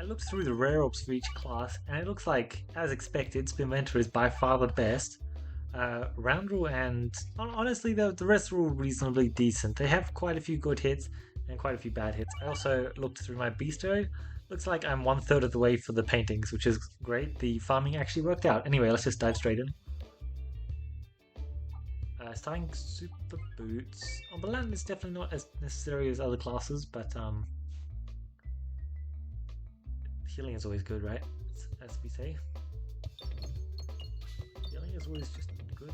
looked through the rare orbs for each class, and it looks like, as expected, Spinventor is by far the best. Roundrule and honestly, the rest are all reasonably decent. They have quite a few good hits and quite a few bad hits. I also looked through my bistro. Looks like I'm 1/3 of the way for the paintings, which is great. The farming actually worked out. Anyway, let's just dive straight in. Starting super boots. On the land, it's definitely not as necessary as other classes, but healing is always good, right? As we say. Healing is always just good.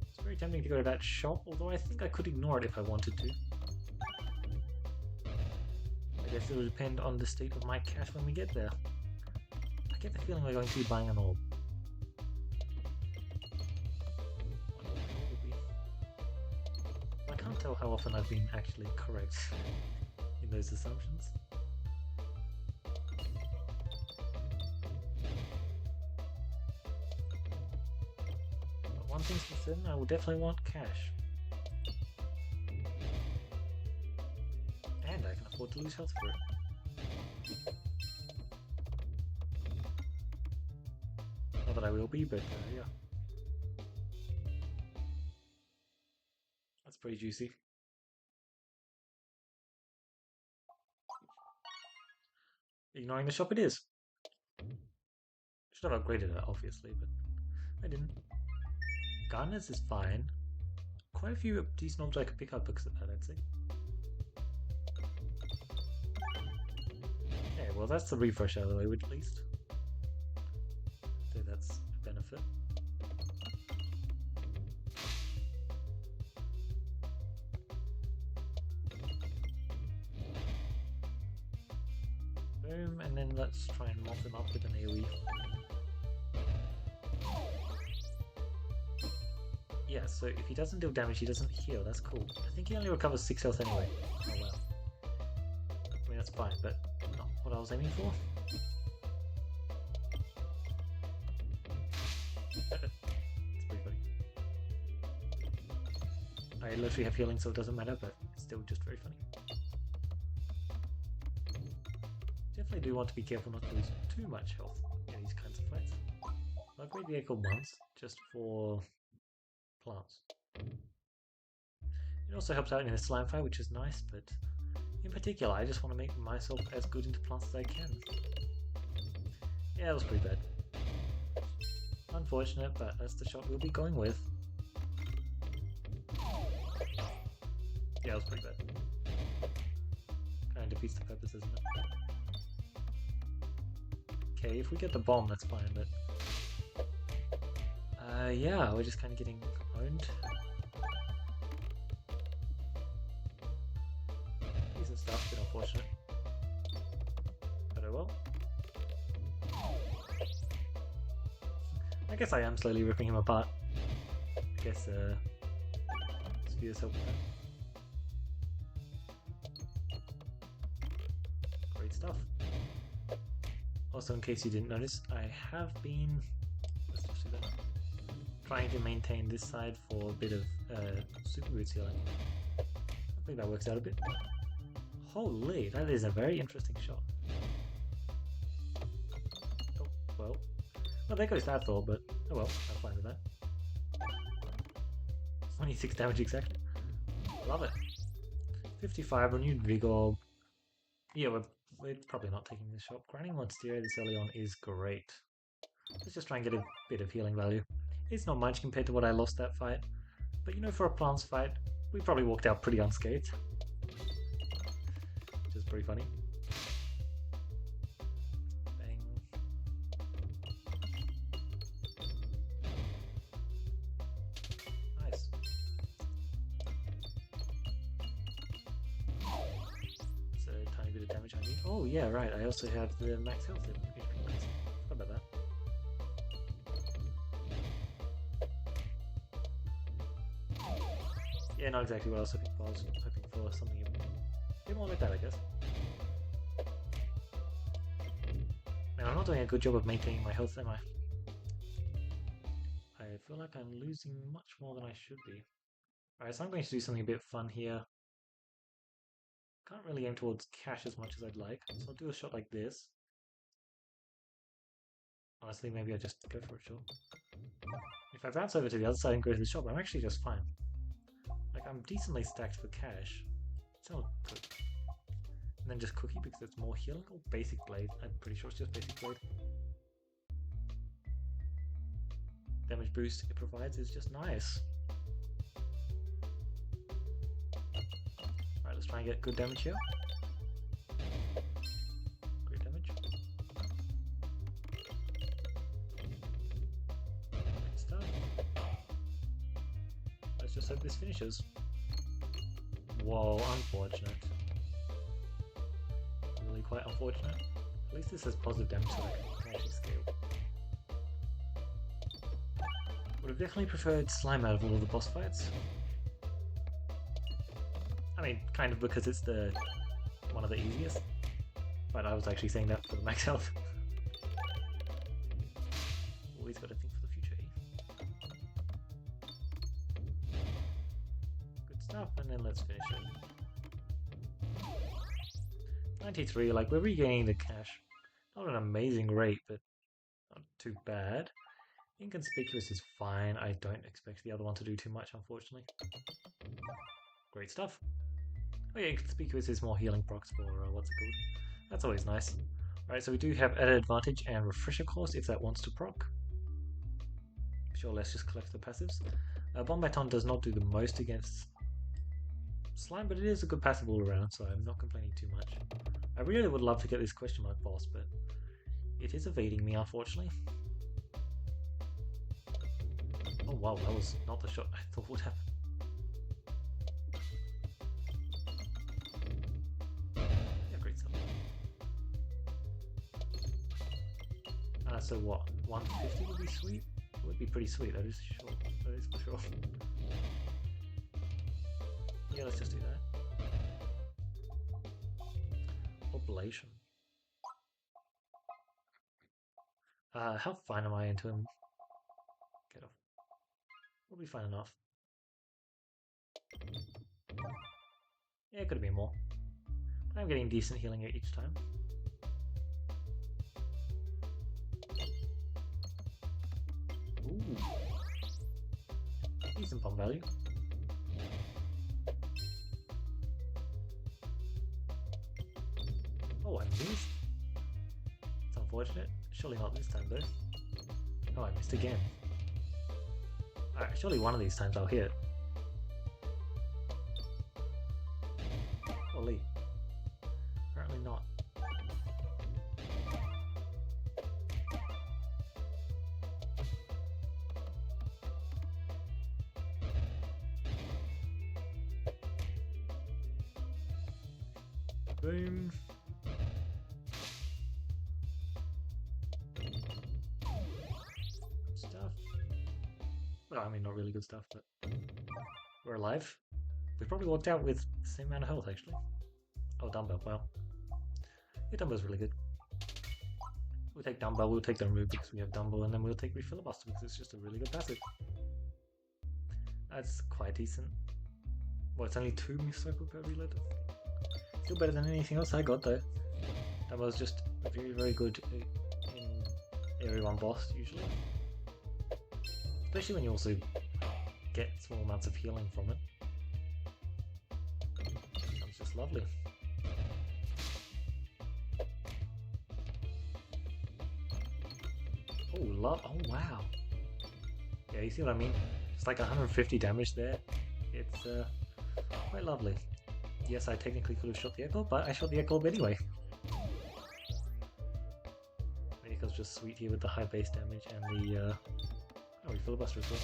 It's very tempting to go to that shop, although I think I could ignore it if I wanted to. I guess it will depend on the state of my cash when we get there. I get the feeling we're going to be buying an orb. I can't tell how often I've been actually correct in those assumptions. One thing's for certain, I will definitely want cash. And I can afford to lose health for it. Not that I will be, but yeah. That's pretty juicy. Ignoring the shop it is. Should have upgraded it, obviously, but I didn't. Gardeners is fine. Quite a few decent orbs I could pick up because of that, I'd say. Okay, well that's the refresh out of the way, at least. So that's a benefit. Boom, and then let's try and mop him up with an AoE. Yeah, so if he doesn't deal damage, he doesn't heal. That's cool. I think he only recovers 6 health anyway. Oh wow. I mean, that's fine, but not what I was aiming for. It's pretty funny. I literally have healing, so it doesn't matter, but it's still just very funny. Definitely do want to be careful not to lose too much health in these kinds of fights. I'll upgrade the echo once, just for plants. It also helps out in a slime fight, which is nice, but in particular, I just want to make myself as good into plants as I can. Yeah, it was pretty bad. Unfortunate, but that's the shot we'll be going with. Yeah, it was pretty bad. Kind of defeats the purpose, isn't it? Okay, if we get the bomb, that's fine, but... yeah, we're just kind of getting owned. Decent stuff, bit unfortunate. But oh well. I guess I am slowly ripping him apart. I guess, Spheres help with that. Great stuff. Also, in case you didn't notice, I have been... let's just do that. Trying to maintain this side for a bit of super boots healing. I think that works out a bit. Holy, that is a very interesting shot. Oh, well. Well, there goes that Thor, but oh well, I'm fine with that. 26 damage exactly. Love it. 55 renewed vigor. Yeah, we're probably not taking this shot. Grinding monstera this early on is great. Let's just try and get a bit of healing value. It's not much compared to what I lost that fight, but you know, for a plants fight, we probably walked out pretty unscathed. Which is pretty funny. Bang. Nice. It's a tiny bit of damage I need. Oh yeah, right, I also have the max health in. How about that? Yeah, not exactly what I was hoping for. I was hoping for something a bit more like that, I guess. Man, I'm not doing a good job of maintaining my health, am I? I feel like I'm losing much more than I should be. Alright, so I'm going to do something a bit fun here. Can't really aim towards cash as much as I'd like, so I'll do a shot like this. Honestly, maybe I just go for a shot. If I bounce over to the other side and go to the shop, I'm actually just fine. Like, I'm decently stacked for cash. It's not good. And then just Cookie because it's more healing, or Basic Blade. I'm pretty sure it's just Basic Blade. Damage boost it provides is just nice. Alright, let's try and get good damage here. Great damage. Good stuff. Let's just hope this finishes. Whoa, unfortunate. Really quite unfortunate. At least this has positive damage so I can actually scale. Would have definitely preferred Slime out of all of the boss fights. I mean, kind of because it's the one of the easiest. But I was actually saying that for the max health. Always got to think for the future, eh? Good stuff, and then let's finish it. 93, like we're regaining the cash. Not an amazing rate, but not too bad. Inconspicuous is fine. I don't expect the other one to do too much, unfortunately. Great stuff. Oh yeah, Inconspicuous is more healing procs for, what's it called? That's always nice. Alright, so we do have Added Advantage and Refresher Course if that wants to proc. Sure, let's just collect the passives. Bombaton does not do the most against Slime, but it is a good passive all around, so I'm not complaining too much. I really would love to get this question mark boss, but it is evading me, unfortunately. Oh wow, that was not the shot I thought would happen. Yeah, great stuff. So what? 150 would be sweet? It would be pretty sweet, that is sure. That is for sure. Yeah, let's just do that. Oblation. How fine am I into him? Get off. Will be fine enough. Yeah, it could have been more. But I'm getting decent healing each time. Ooh. Decent bomb value. Oh, I missed. It's unfortunate. Surely not this time though. Oh, I missed again. Alright, surely one of these times I'll hit. Holy. Apparently not. Boom. Good stuff. Well, I mean, not really good stuff, but we're alive. We probably walked out with the same amount of health, actually. Oh, Dumbbell, well. Yeah, Dumbbell's really good. We'll take Dumbbell, we'll take the remove because we have Dumbbell, and then we'll take Refilibuster because it's just a really good passive. That's quite decent. Well, it's only 2 Mistcycle per reload. Still better than anything else I got, though. Dumbbell's just very, very good in Area 1 boss, usually. Especially when you also get small amounts of healing from it. It's just lovely. Oh, wow. Yeah, you see what I mean? It's like 150 damage there. It's quite lovely. Yes, I technically could have shot the Echo, but I shot the Echo anyway. The Echo's just sweet here with the high base damage and the Refilibuster as well.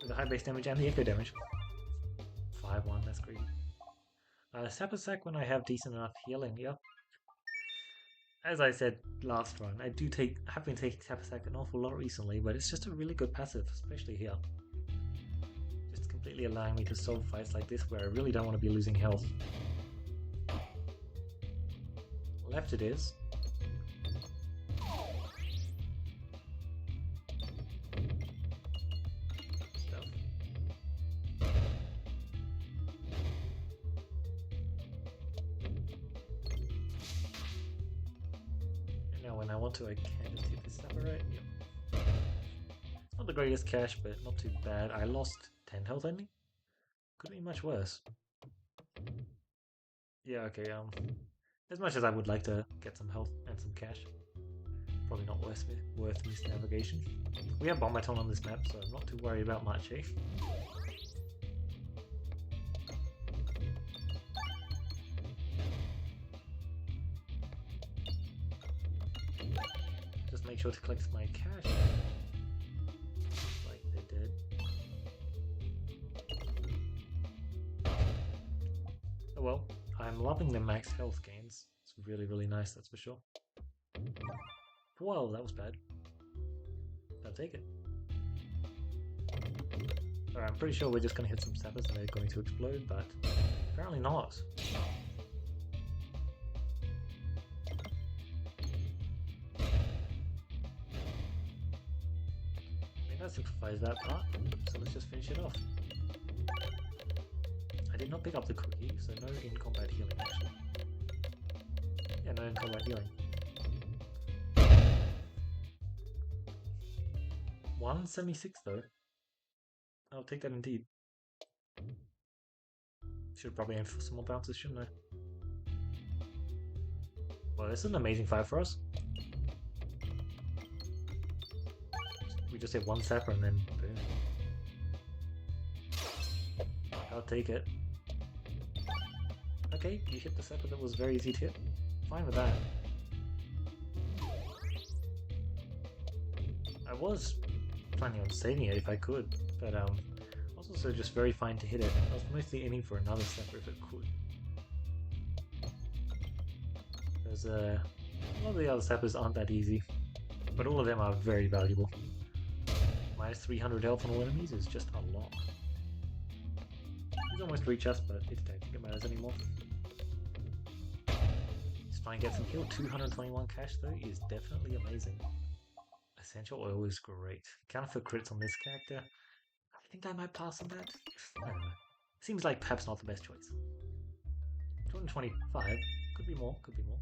With the high base damage and the Echo damage. 5-1, that's greedy. Sapper Sack when I have decent enough healing, yep. As I said last run, I have been taking Sapper Sack an awful lot recently, but it's just a really good passive, especially here. Just completely allowing me to solve fights like this where I really don't want to be losing health. Left it is. I want to, I can just hit this sapper, right? Yep. Not the greatest cash, but not too bad. I lost 10 health only. Could be much worse. Yeah, okay, as much as I would like to get some health and some cash, probably not worth this navigation. We have Bombaton on this map, so I'm not too worried about much, eh? Just make sure to collect my cash. Like they did. Oh well, I'm loving the max health gains. It's really, really nice, that's for sure. Whoa, that was bad. I'll take it. Alright, I'm pretty sure we're just going to hit some sappers and they're going to explode, but apparently not. I think that simplifies that part, so let's just finish it off. I did not pick up the cookie, so no in-combat healing actually. Yeah, no in-combat healing. 176 though. I'll take that indeed. Should probably aim for some more bounces, shouldn't I? Well, this is an amazing fight for us. We just hit one sapper and then boom. I'll take it. Okay, you hit the sapper that was very easy to hit. Fine with that. I was planning on saving it if I could, but I was also just very fine to hit it. I was mostly aiming for another sapper if it could. Because a lot of the other sappers aren't that easy, but all of them are very valuable. Minus 300 health on all enemies is just a lot. He's almost reached us, but it don't think it matters anymore. Just trying to get some heal. 221 cash though is definitely amazing. Essential oil is great. Counter for crits on this character. I think I might pass on that. I don't know. Seems like perhaps not the best choice. 225. Could be more, could be more.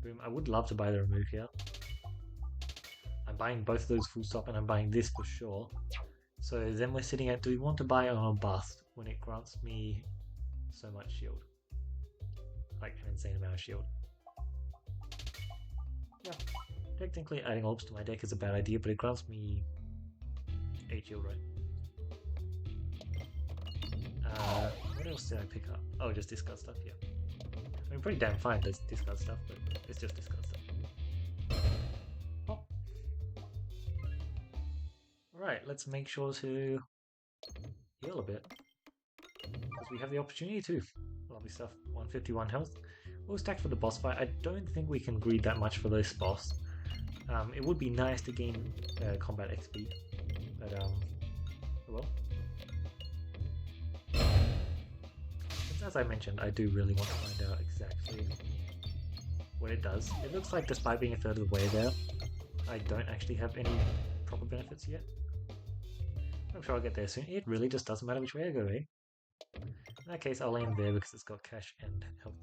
Boom. I would love to buy the remove here. I'm buying both of those full stop and I'm buying this for sure. So then we're sitting at, do we want to buy on a bust when it grants me so much shield? Like an insane amount of shield. Yeah, technically adding orbs to my deck is a bad idea, but it grants me 8 shield, right? What else did I pick up? Oh, just discard stuff, yeah. I mean, pretty damn fine to discard stuff, but it's just discard stuff. Oh. Alright, let's make sure to heal a bit. Because we have the opportunity to. Lovely stuff. 151 health. We'll stack for the boss fight. I don't think we can greed that much for this boss. It would be nice to gain combat XP, but oh well. Since, as I mentioned, I do really want to find out exactly what it does. It looks like despite being a third of the way there, I don't actually have any proper benefits yet. I'm sure I'll get there soon. It really just doesn't matter which way I go, eh? In that case, I'll aim there because it's got cash and health.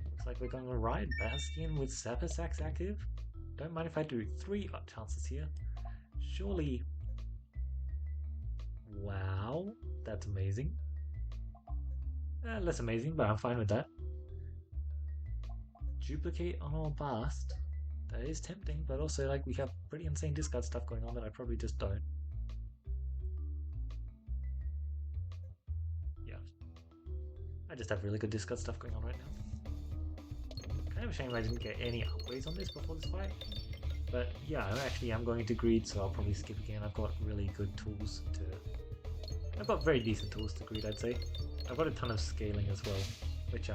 Looks like we're going to ride Bastion with Sapper Sax active. Don't mind if I do 3 chances here. Surely... Wow, that's amazing. Less amazing, but I'm fine with that. Duplicate on Orbust. That is tempting, but also like we have pretty insane discard stuff going on that I probably just don't. Yeah. I just have really good discard stuff going on right now. Kind of a shame I didn't get any upgrades on this before this fight. But yeah, I am going to greed, so I'll probably skip again. I've got really good tools to... I've got very decent tools to greed, I'd say. I've got a ton of scaling as well, which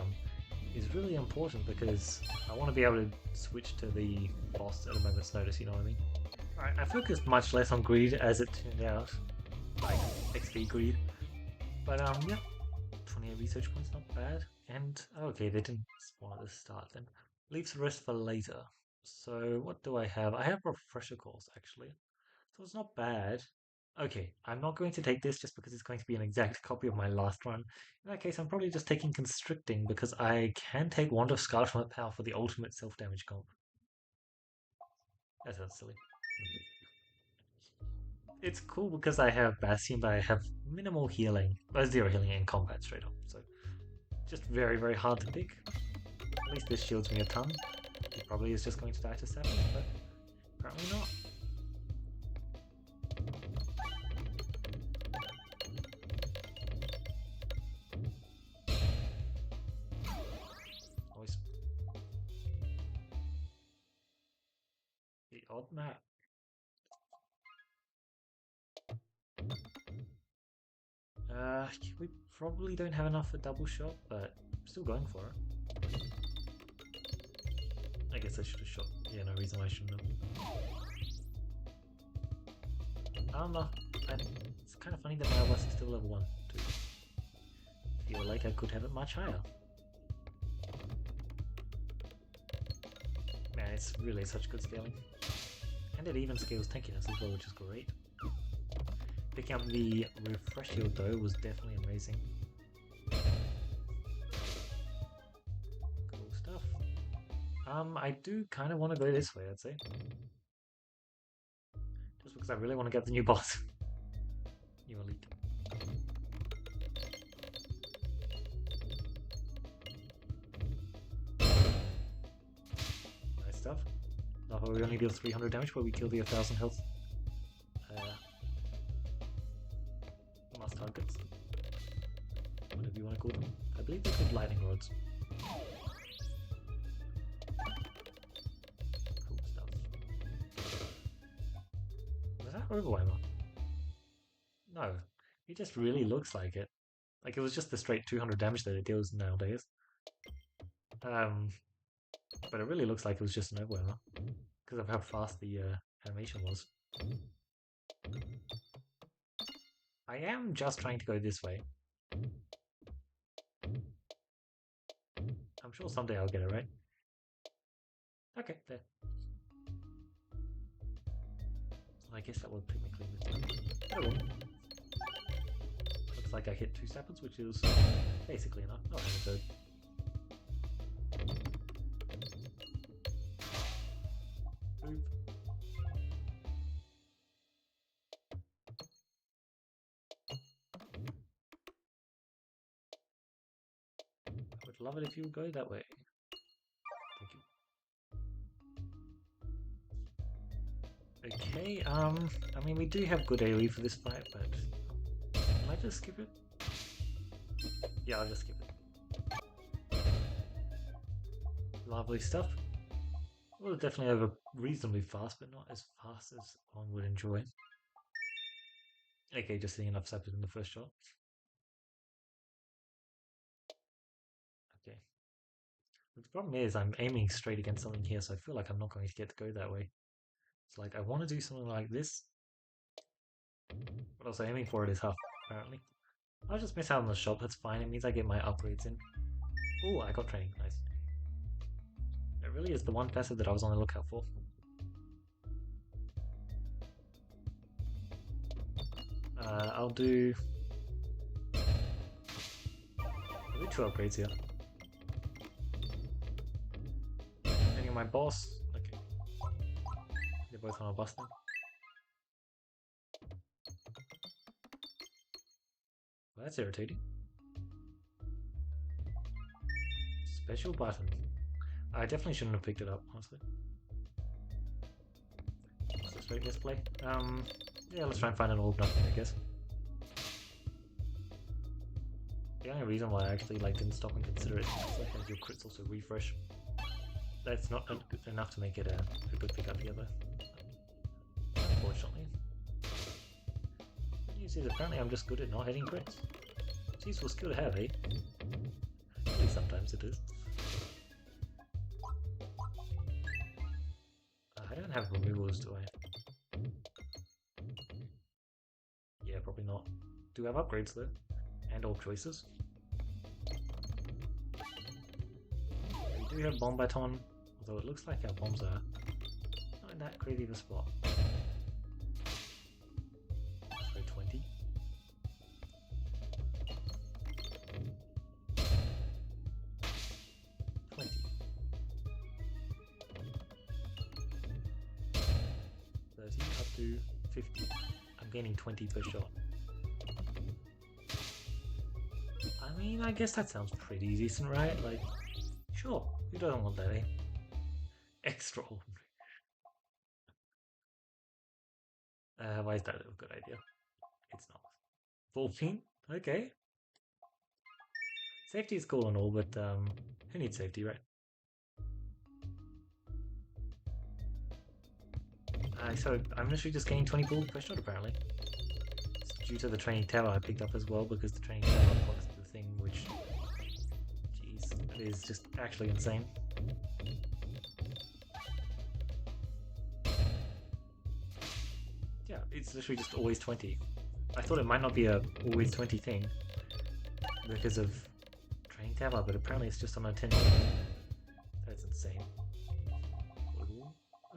is really important because I want to be able to switch to the boss at a moment's notice, you know what I mean? Alright, I focused much less on greed as it turned out, like XP greed. But yeah, 28 research points, not bad. And okay, they didn't spawn at the start then. Leaves the rest for later. So what do I have? I have refresher calls actually, so it's not bad. Okay, I'm not going to take this just because it's going to be an exact copy of my last run. In that case, I'm probably just taking Constricting because I can take Wand of Scarlet from power for the ultimate self-damage comp. That sounds silly. It's cool because I have Bastion, but I have minimal healing. Zero healing in combat straight up. So, just very, very hard to pick. At least this shields me a ton. He probably is just going to die to Savage, but apparently not. Always the odd map. We probably don't have enough for double shot, but I'm still going for it. I guess I should have shot. Yeah, no reason why I shouldn't have. I don't know. It's kind of funny that my Orbust is still level 1 too. Feel like I could have it much higher. Man, it's really such good scaling. And it even scales tankiness as well, which is great. Picking up the refresh shield though was definitely amazing. Cool stuff. I do kind of want to go this way, I'd say. Just because I really want to get the new boss. New elite. Nice stuff. Now we only deal 300 damage, but we kill the 1000 health. Mass targets. Whatever you want to call them. I believe they're called lightning rods. Cool stuff. Was that Overwhelmer? No. It just really looks like it. Like it was just the straight 200 damage that it deals nowadays. But it really looks like it was just an Overwhelmer. Because of how fast the animation was. I am just trying to go this way. I'm sure someday I'll get it right. Okay, there. I guess that would technically miss. Oh well. Looks like I hit 2 sappers, which is basically enough. Oh, and a third. Move. I would love it if you would go that way. Thank you. Okay, I mean we do have good AoE for this fight, but I might just skip it. Yeah, I'll just skip it. Lovely stuff. Well, definitely over reasonably fast, but not as fast as one would enjoy. Okay, just seeing enough sappers in the first shot. Okay. The problem is I'm aiming straight against something here, so I feel like I'm not going to get to go that way. It's like I want to do something like this, but also aiming for it is tough, apparently. I'll just miss out on the shop, that's fine, it means I get my upgrades in. Oh, I got training, nice. It really is the one passive that I was on the lookout for. I'll do 2 upgrades here. Depending on my boss. Okay. They're both on Orbust now. Well, that's irritating. Special button. I definitely shouldn't have picked it up, honestly. It's a straight misplay. Yeah, let's try and find an orb nothing, I guess. The only reason why I actually didn't stop and consider it is because your crits also refresh. That's not enough to make it a good pickup here, though. Unfortunately. The news is apparently I'm just good at not hitting crits. It's a useful skill to have, eh? At least sometimes it is. I don't have removals, do I? Yeah, probably not. Do have upgrades though, and orb choices. We do have bomb baton, although it looks like our bombs are not in that crazy of a spot. 50. I'm gaining 20 per shot. I mean, I guess that sounds pretty decent, right? Like, sure, who doesn't want that, eh? Extraordinary. Why is that a good idea? It's not. 14? Okay. Safety is cool and all, but who needs safety, right? So I'm literally just getting 20 gold per shot apparently. It's due to the training tower I picked up as well because the training tower blocks the thing, which, jeez, is just actually insane. Yeah, it's literally just always 20. I thought it might not be a always 20 thing because of training tower, but apparently it's just on a 10. That's insane.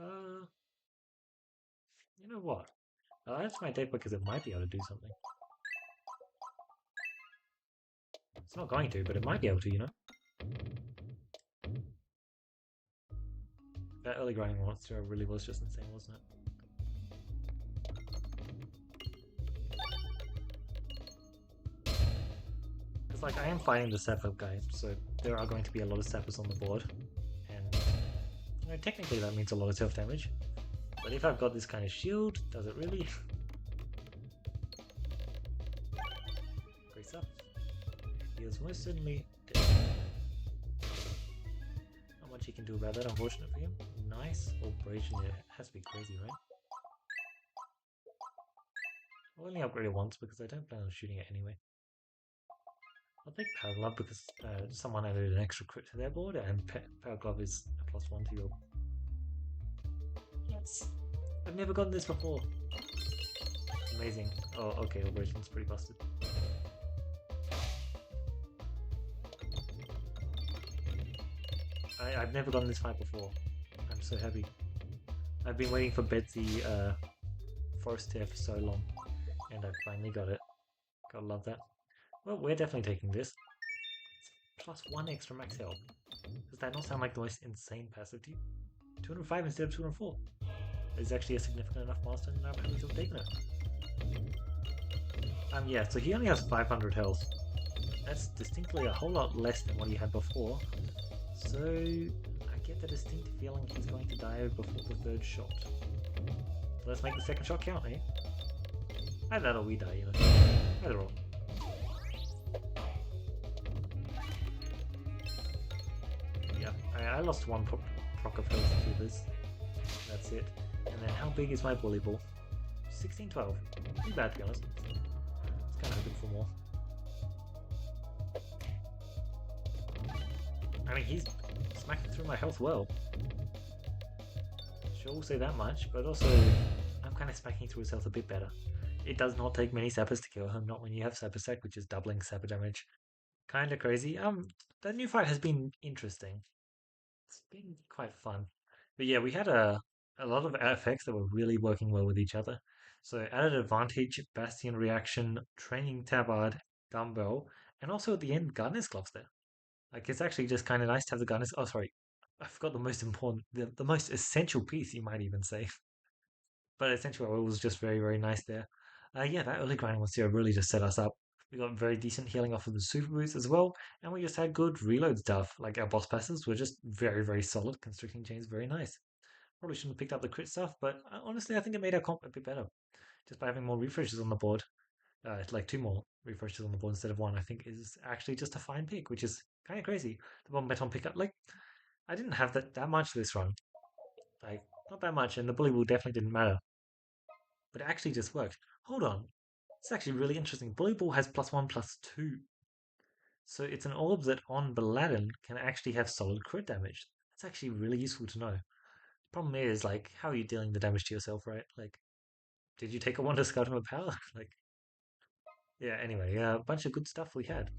Uh, you know what? That's my deck because it might be able to do something. It's not going to, but it might be able to, you know? That early grinding monster really was just insane, wasn't it? Because, like, I am fighting the sap up guy, so there are going to be a lot of sappers on the board. And, you know, technically that means a lot of self damage. But if I've got this kind of shield, does it really? Brace up. He is most certainly dead. Not much he can do about that, unfortunate for him. Nice. Operation, yeah, it has to be crazy, right? I'll only upgrade it once because I don't plan on shooting it anyway. I'll take Power Glove because someone added an extra crit to their board, and Power Glove is a +1 to your. Yes! I've never gotten this before! Amazing. Oh, okay, Operation's pretty busted. I've never gotten this fight before. I'm so happy. I've been waiting for Betsy Forest Tear for so long, and I finally got it. Gotta love that. Well, we're definitely taking this. It's +1 extra max health. Does that not sound like the most insane passive to you? 205 instead of 204. Is actually a significant enough milestone and I'm happy to have taken it. Yeah, so he only has 500 health. That's distinctly a whole lot less than what he had before. So I get the distinct feeling he's going to die before the third shot. Let's make the second shot count, eh? Either that or we die, you know. Either or. Yeah, I lost one proc of health to this. That's it. And then how big is my bully ball? 1612. Pretty bad to be honest. It's kind of hoping for more. I mean, he's smacking through my health well. Sure, we'll say that much, but also I'm kind of smacking through his health a bit better. It does not take many sappers to kill him, not when you have sapper sack, which is doubling sapper damage. Kind of crazy. The new fight has been interesting. It's been quite fun. But yeah, we had a lot of effects that were really working well with each other. So added advantage, Bastion reaction, training tabard, dumbbell, and also at the end, gardener's gloves there. Like it's actually just kind of nice to have the gardener's. Oh, sorry, I forgot the most important, the most essential piece, you might even say. But essentially, it was just very, very nice there. Yeah, that early grinding monstera really just set us up. We got very decent healing off of the super boots as well, and we just had good reload stuff. Like our boss passes were just very, very solid. Constricting chains, very nice. Probably shouldn't have picked up the crit stuff, but honestly, I think it made our comp a bit better just by having more refreshes on the board. Like two more refreshes on the board instead of one, I think is actually just a fine pick, which is kind of crazy. The bomb beton pickup, like I didn't have that much this run, like not that much, and the bully ball definitely didn't matter, but it actually just worked. Hold on, it's actually really interesting. Bully ball has +1/+2, so it's an orb that on Baladin can actually have solid crit damage. That's actually really useful to know. Problem is, like, how are you dealing the damage to yourself, right? Like, did you take a Wonder Scout of power? Like, yeah, anyway, a bunch of good stuff we had.